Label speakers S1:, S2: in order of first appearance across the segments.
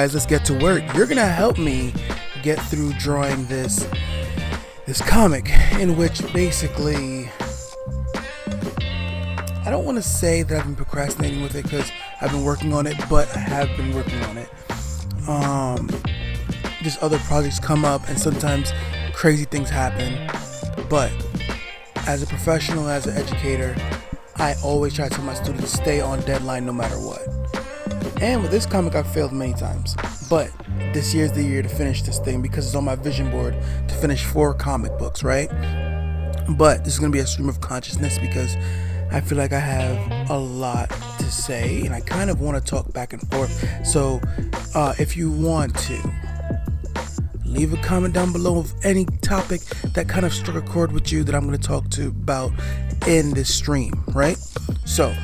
S1: guys, let's get to work. You're gonna help me get through drawing this comic, in which basically, I don't want to say that I've been procrastinating with it because I've been working on it, but I have been working on it. Just other projects come up and sometimes crazy things happen, but as a professional, as an educator, I always try to tell my students stay on deadline no matter what. And with this comic, I've failed many times, but this year's the year to finish this thing because it's on my vision board to finish 4 comic books, right? But this is going to be a stream of consciousness because I feel like I have a lot to say and I kind of want to talk back and forth. So if you want to, leave a comment down below of any topic that kind of struck a chord with you that I'm going to talk to about in this stream, right? So,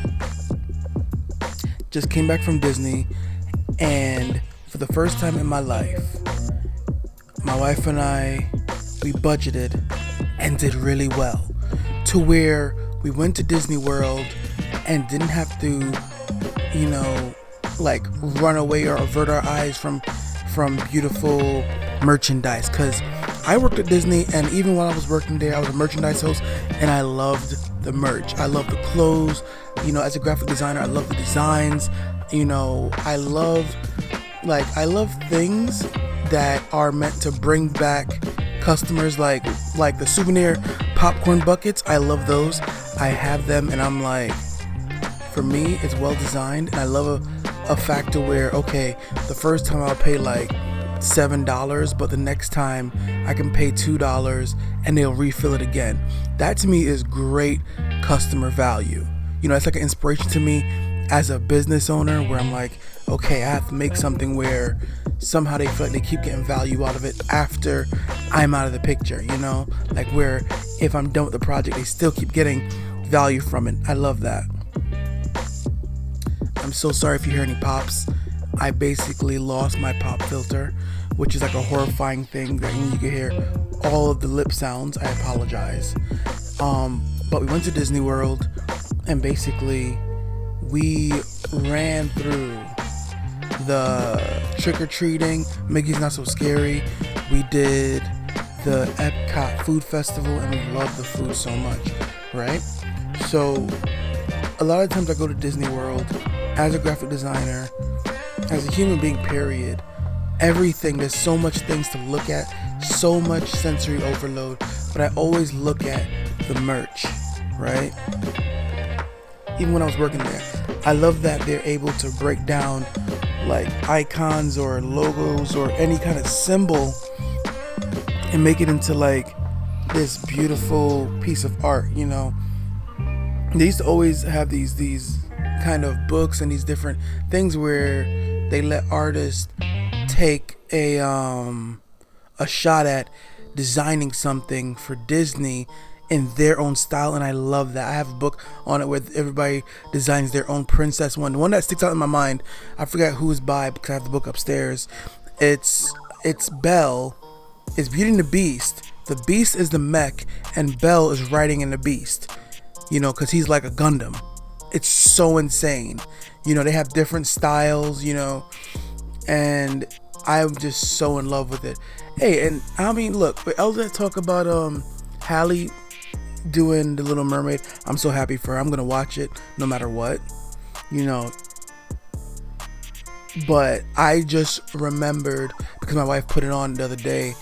S1: just came back from Disney, and for the first time in my life, my wife and I, we budgeted and did really well, to where we went to Disney World and didn't have to, like run away or avert our eyes from beautiful merchandise, because I worked at Disney, and even while I was working there, I was a merchandise host, and I loved the merch. I love the clothes. As a graphic designer, I love the designs. I love things that are meant to bring back customers, like the souvenir popcorn buckets. I love those. I have them, and I'm like, for me, it's well designed, and I love a factor where, okay, the first time I'll pay like $7, but the next time I can pay $2 and they'll refill it again. That to me is great customer value. It's like an inspiration to me as a business owner, where I'm like, okay, I have to make something where somehow they feel like they keep getting value out of it after I'm out of the picture, like where if I'm done with the project, they still keep getting value from it. I love that. I'm so sorry if you hear any pops. I basically lost my pop filter, which is like a horrifying thing that you can hear all of the lip sounds. I apologize. But we went to Disney World, and basically we ran through the trick-or-treating, Mickey's Not So Scary. We did the Epcot Food Festival, and we loved the food so much, right? So a lot of times I go to Disney World as a graphic designer, as a human being, period. Everything, there's so much things to look at, so much sensory overload, but I always look at the merch, right? Even when I was working there, I love that they're able to break down like icons or logos or any kind of symbol and make it into like this beautiful piece of art. They used to always have these kind of books and these different things where they let artists take a shot at designing something for Disney in their own style, and I love that. I have a book on it where everybody designs their own princess one. The one that sticks out in my mind, I forgot who it's by because I have the book upstairs. It's Belle. It's Beauty and the Beast. The Beast is the mech, and Belle is riding in the Beast. Because he's like a Gundam. It's so insane. They have different styles, and I'm just so in love with it. Hey, and I mean, look, for Elder talk about Halle doing The Little Mermaid, I'm so happy for her. I'm gonna watch it no matter what, but I just remembered, because my wife put it on the other day,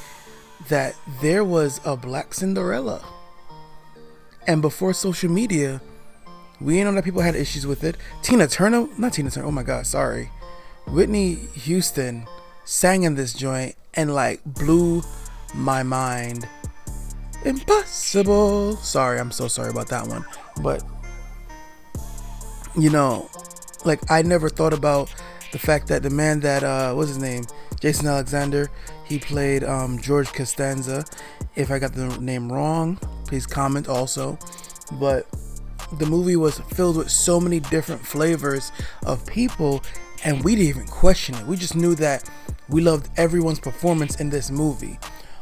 S1: that there was a Black Cinderella, and before social media, we didn't know that people had issues with it. Oh my god, sorry, Whitney Houston sang in this joint and like blew my mind. Impossible. Sorry, I'm so sorry about that one. But like, I never thought about the fact that the man that what's his name, Jason Alexander, he played George Costanza. If I got the name wrong, please comment also. But the movie was filled with so many different flavors of people, and we didn't even question it. We just knew that we loved everyone's performance in this movie.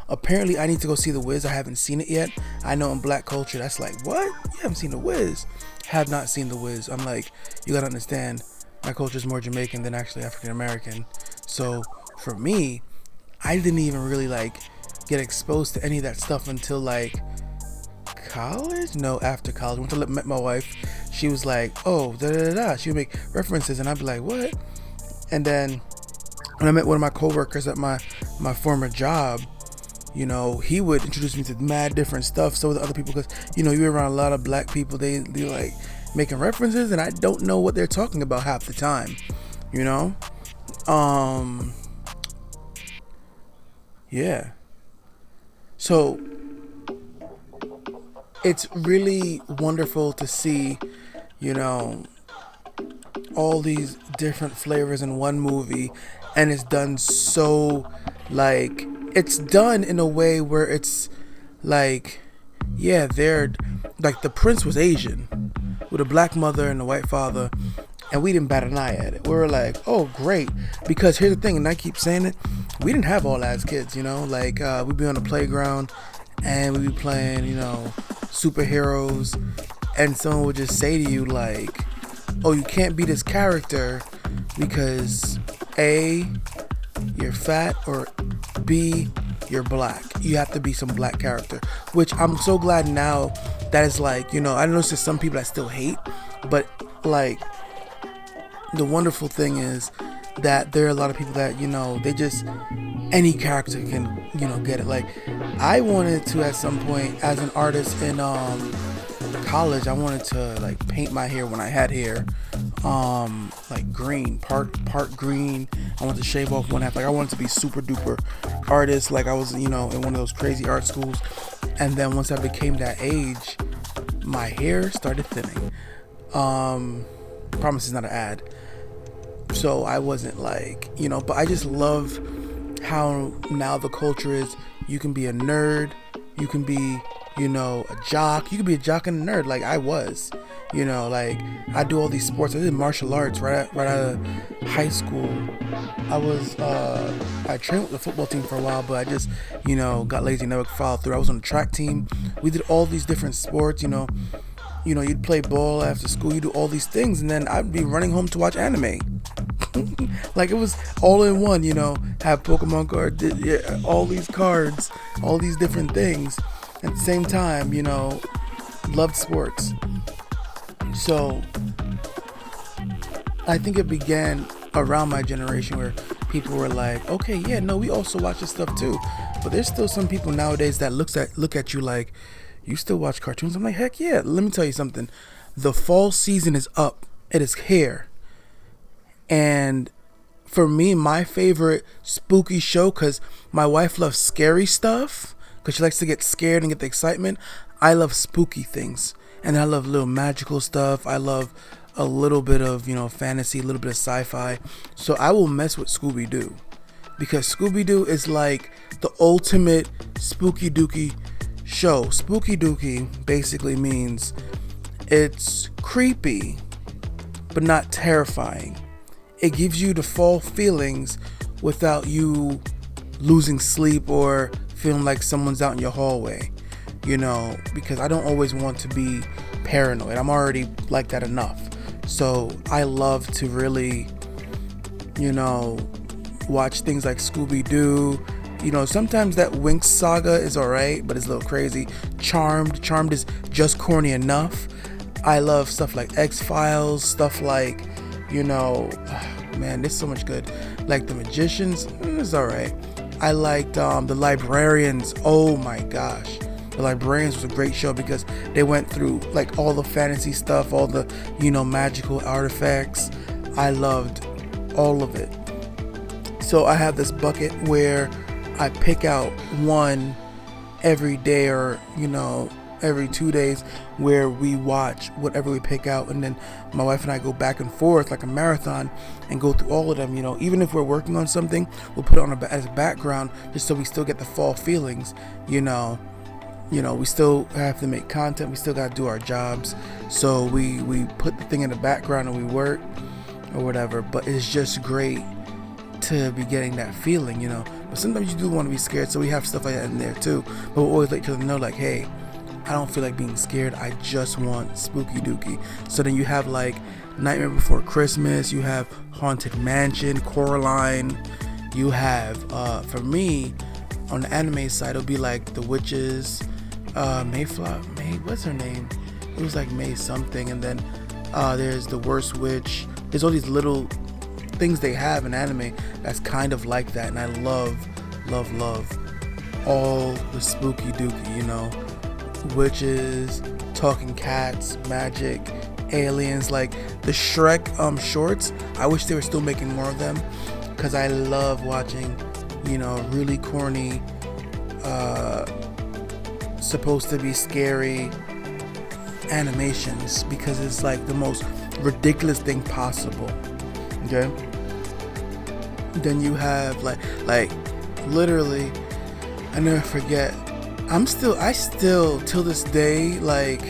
S1: Apparently, I need to go see The Wiz. I haven't seen it yet. I know in black culture, that's like, what? You haven't seen The Wiz? Have not seen The Wiz. I'm like, you gotta understand, my culture is more Jamaican than actually African American. So for me, I didn't even really like get exposed to any of that stuff until like college. No, after college. Once I met my wife, she was like, oh, da da da. She would make references, and I'd be like, what? And then when I met one of my coworkers at my former job, you know, he would introduce me to mad different stuff. So with other people, because you know, you're around a lot of black people, they like making references, and I don't know what they're talking about half the time. You know, yeah. So it's really wonderful to see, you know, all these different flavors in one movie, and it's done so, like, it's done in a way where it's like, yeah, they're like, the prince was Asian with a black mother and a white father, and we didn't bat an eye at it. We were like, oh great, because here's the thing, and I keep saying it, we didn't have all that as kids, you know, like we'd be on the playground and we'd be playing, you know, superheroes, and someone would just say to you like, oh, you can't be this character because A, you're fat, or B, you're black. You have to be some black character, which I'm so glad now that is like, you know, I know there's some people that still hate, but like, the wonderful thing is that there are a lot of people that, you know, they just, any character can, you know, get it. Like, I wanted to at some point as an artist in college, I wanted to like paint my hair when I had hair, like green, part green. I wanted to shave off one half. Like, I wanted to be super duper artist. Like, I was, you know, in one of those crazy art schools. And then once I became that age, my hair started thinning. Promise is not an ad. So I wasn't like, you know, but I just love how now the culture is, you can be a nerd, you can be, you know, a jock, you can be a jock and a nerd like I was, you know, like I do all these sports. I did martial arts right out of high school. I trained with the football team for a while, but I just, you know, got lazy and never followed through. I was on the track team. We did all these different sports, you know, you'd play ball after school, you do all these things, and then I'd be running home to watch anime. Like, it was all in one, you know, have Pokemon cards, all these cards, all these different things at the same time, you know, loved sports. So I think it began around my generation where people were like, okay, yeah, no, we also watch this stuff too. But there's still some people nowadays that look at you like, you still watch cartoons? I'm like, heck yeah. Let me tell you something. The fall season is up. It is here. And for me, my favorite spooky show, because my wife loves scary stuff, because she likes to get scared and get the excitement. I love spooky things. And I love little magical stuff. I love a little bit of, you know, fantasy, a little bit of sci-fi. So I will mess with Scooby Doo, because Scooby Doo is like the ultimate spooky dooky show. Spooky dooky basically means it's creepy but not terrifying. It gives you the fall feelings without you losing sleep or feeling like someone's out in your hallway, you know, because I don't always want to be paranoid. I'm already like that enough. So I love to really, you know, watch things like Scooby Doo. You know, sometimes that Winx saga is alright, but it's a little crazy. Charmed is just corny enough. I love stuff like X-Files, stuff like, you know, man, there's so much good. Like The Magicians, it's alright. I liked The Librarians. Oh my gosh. The Librarians was a great show because they went through like all the fantasy stuff, all the, you know, magical artifacts. I loved all of it. So I have this bucket where I pick out one every day, or, you know, every 2 days, where we watch whatever we pick out, and then my wife and I go back and forth like a marathon and go through all of them. You know, even if we're working on something, we'll put it on as a background just so we still get the fall feelings. You know, we still have to make content, we still got to do our jobs, so we put the thing in the background and we work or whatever. But it's just great to be getting that feeling, you know. But sometimes you do want to be scared, so we have stuff like that in there too. But we'll always let each other know, like, hey, I don't feel like being scared, I just want spooky dooky. So then you have like Nightmare Before Christmas, you have Haunted Mansion, Coraline, You have, for me, on the anime side, it'll be like the witches, what's her name? It was like May something, and then there's the worst witch. There's all these little things they have in anime that's kind of like that, and I love all the spooky dooky, witches, talking cats, magic, aliens, like the Shrek shorts. I wish they were still making more of them, because I love watching, really corny, supposed to be scary animations, because it's like the most ridiculous thing possible. Okay, then you have like literally, I never forget, I still till this day, like,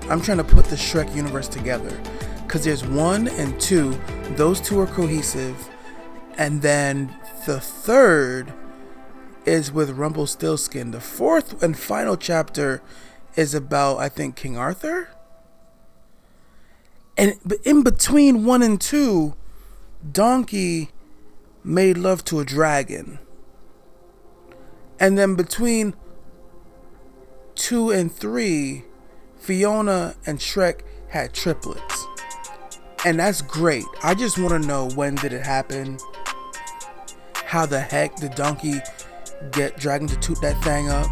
S1: I'm trying to put the Shrek universe together, because there's 1 and 2, those two are cohesive, and then the third is with Rumpelstiltskin. The fourth and final chapter is about, I think, King Arthur, and in between 1 and 2, Donkey made love to a dragon, and then between 2 and 3, Fiona and Shrek had triplets. And that's great. I just want to know, when did it happen? How the heck did Donkey get dragon to toot that thing up?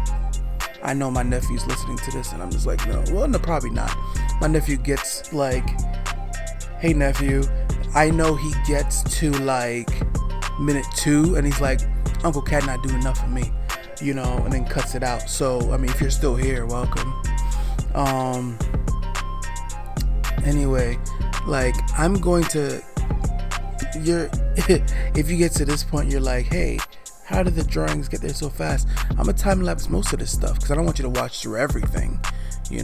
S1: I know my nephew's listening to this, and I'm just like, no. Well, no, probably not. My nephew gets like, hey nephew, I know he gets to like minute 2, and he's like, Uncle Cat not doing enough for me, and then cuts it out. So, I mean, if you're still here, welcome. Anyway, like, I'm going to, if you get to this point, you're like, hey, how did the drawings get there so fast? I'm gonna time lapse most of this stuff, because I don't want you to watch through everything, I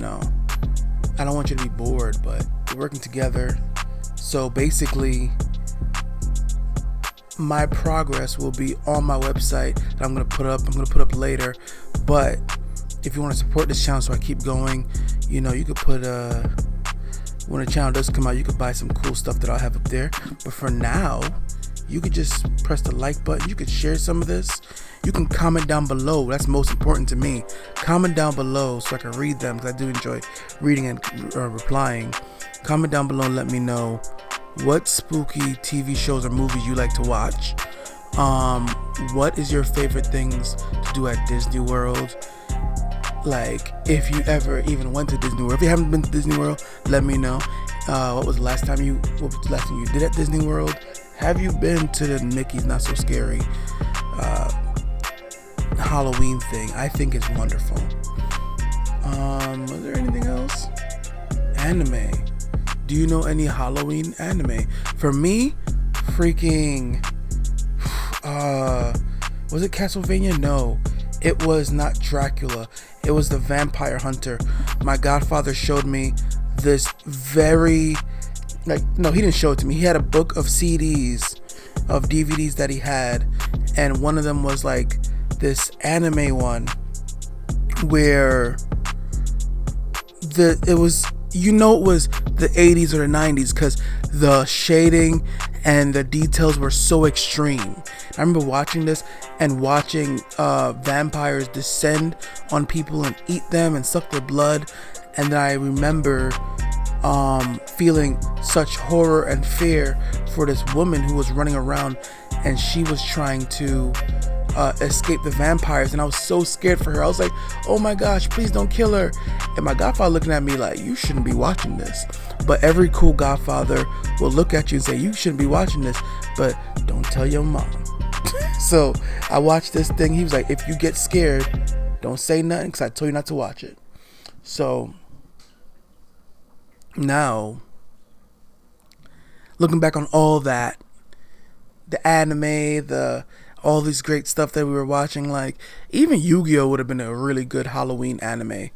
S1: don't want you to be bored, but we're working together. So basically, my progress will be on my website that I'm gonna put up later. But if you want to support this channel so I keep going, you could put when the channel does come out, you could buy some cool stuff that I'll have up there. But for now, you could just press the like button. You could share some of this. You can comment down below. That's most important to me. Comment down below so I can read them, because I do enjoy reading and replying. Comment down below and let me know what spooky TV shows or movies you like to watch. What is your favorite things to do at Disney World? Like, if you ever even went to Disney World. If you haven't been to Disney World, let me know. What was the last thing you did at Disney World? Have you been to the Mickey's Not So Scary Halloween thing? I think it's wonderful. Was there anything else? Anime. Do you know any Halloween anime? For me, freaking was it Castlevania? No, it was not Dracula. It was the Vampire Hunter. My godfather showed me this very, no, he didn't show it to me. He had a book of CDs, of DVDs that he had, and one of them was like this anime one where it was the 80s or the 90s, because the shading and the details were so extreme. I remember watching this and watching vampires descend on people and eat them and suck their blood, and then I remember feeling such horror and fear for this woman who was running around, and she was trying to escape the vampires, and I was so scared for her. I was like, oh my gosh, please don't kill her. And my godfather looking at me like, you shouldn't be watching this. But every cool godfather will look at you and say, you shouldn't be watching this, but don't tell your mom. So I watched this thing. He was like, if you get scared, don't say nothing, because I told you not to watch it. So now, looking back on all that, the anime, all this great stuff that we were watching, like even Yu-Gi-Oh would have been a really good Halloween anime,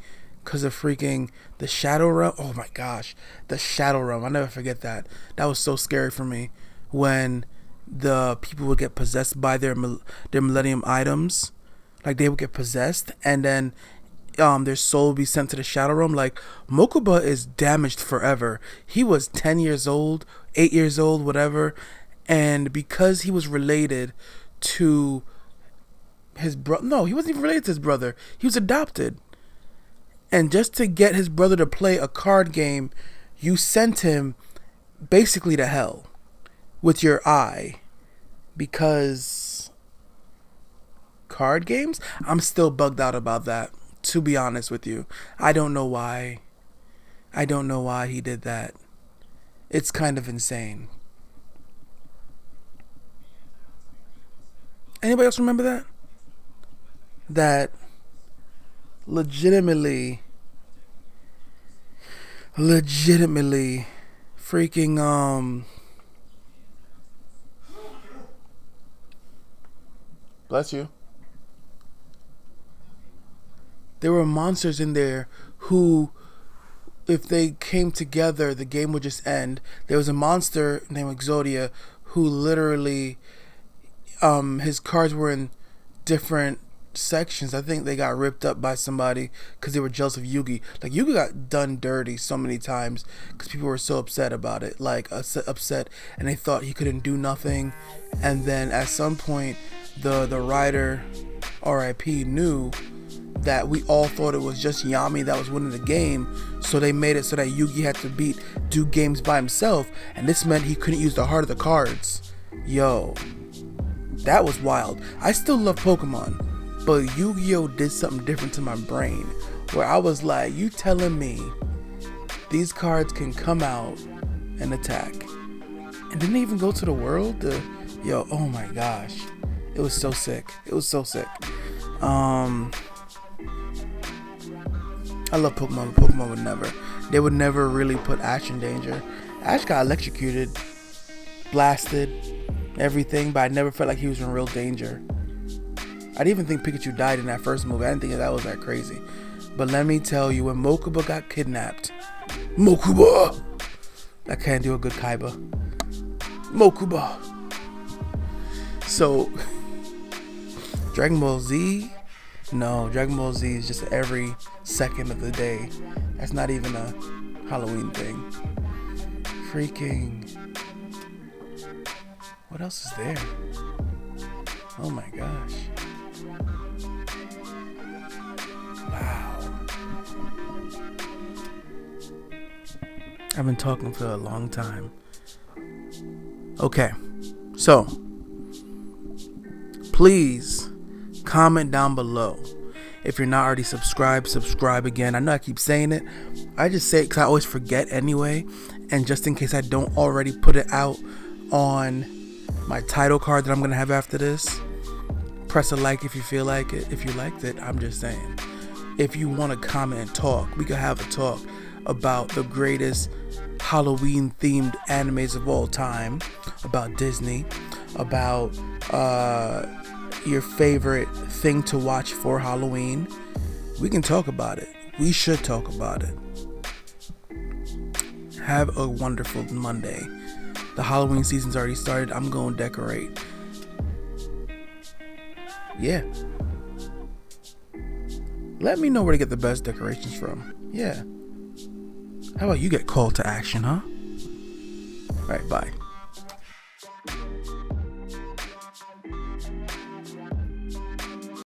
S1: because of freaking the Shadow Realm. Oh my gosh, the Shadow Realm. I'll never forget that. That was so scary for me, when the people would get possessed by their Millennium items. Like, they would get possessed, and then their soul would be sent to the Shadow Realm. Like, Mokuba is damaged forever. He was 10 years old, 8 years old, whatever, and because he was related to his brother. No, he wasn't even related to his brother. He was adopted. And just to get his brother to play a card game, you sent him basically to hell with your eye. Because card games? I'm still bugged out about that, to be honest with you. I don't know why. I don't know why he did that. It's kind of insane. Anybody else remember that? That legitimately freaking bless you. There were monsters in there who, if they came together, the game would just end. There was a monster named Yugioh who literally, his cards were in different sections. I think they got ripped up by somebody because they were jealous of Yugi. Like, Yugi got done dirty so many times because people were so upset about it. Like, upset, and they thought he couldn't do nothing. And then at some point, the writer, R.I.P., knew that we all thought it was just Yami that was winning the game, so they made it so that Yugi had to do games by himself, and this meant he couldn't use the heart of the cards. Yo, that was wild. I still love Pokemon, but Yu-Gi-Oh did something different to my brain, where I was like, you telling me these cards can come out and attack, and didn't even go to the world? Yo, oh my gosh, it was so sick. It was so sick. I love Pokemon, but Pokemon they would never really put Ash in danger. Ash got electrocuted, blasted, everything, but I never felt like he was in real danger. I didn't even think Pikachu died in that first movie. I didn't think that was that crazy. But let me tell you, when Mokuba got kidnapped, Mokuba! I can't do a good Kaiba. Mokuba! So, Dragon Ball Z? No, Dragon Ball Z is just every second of the day. That's not even a Halloween thing. Freaking... what else is there? Oh my gosh. Wow. I've been talking for a long time. Okay, so please comment down below. If you're not already subscribed, subscribe again. I know I keep saying it. I just say it because I always forget anyway. And just in case I don't already put it out on my title card that I'm going to have after this, press a like if you feel like it. If you liked it, I'm just saying. If you want to comment and talk, we could have a talk about the greatest Halloween themed animes of all time, about Disney, about your favorite thing to watch for Halloween. We can talk about it. We should talk about it. Have a wonderful Monday. The Halloween season's already started. I'm going to decorate. Yeah. Let me know where to get the best decorations from. Yeah. How about you get called to action, huh? Alright, bye.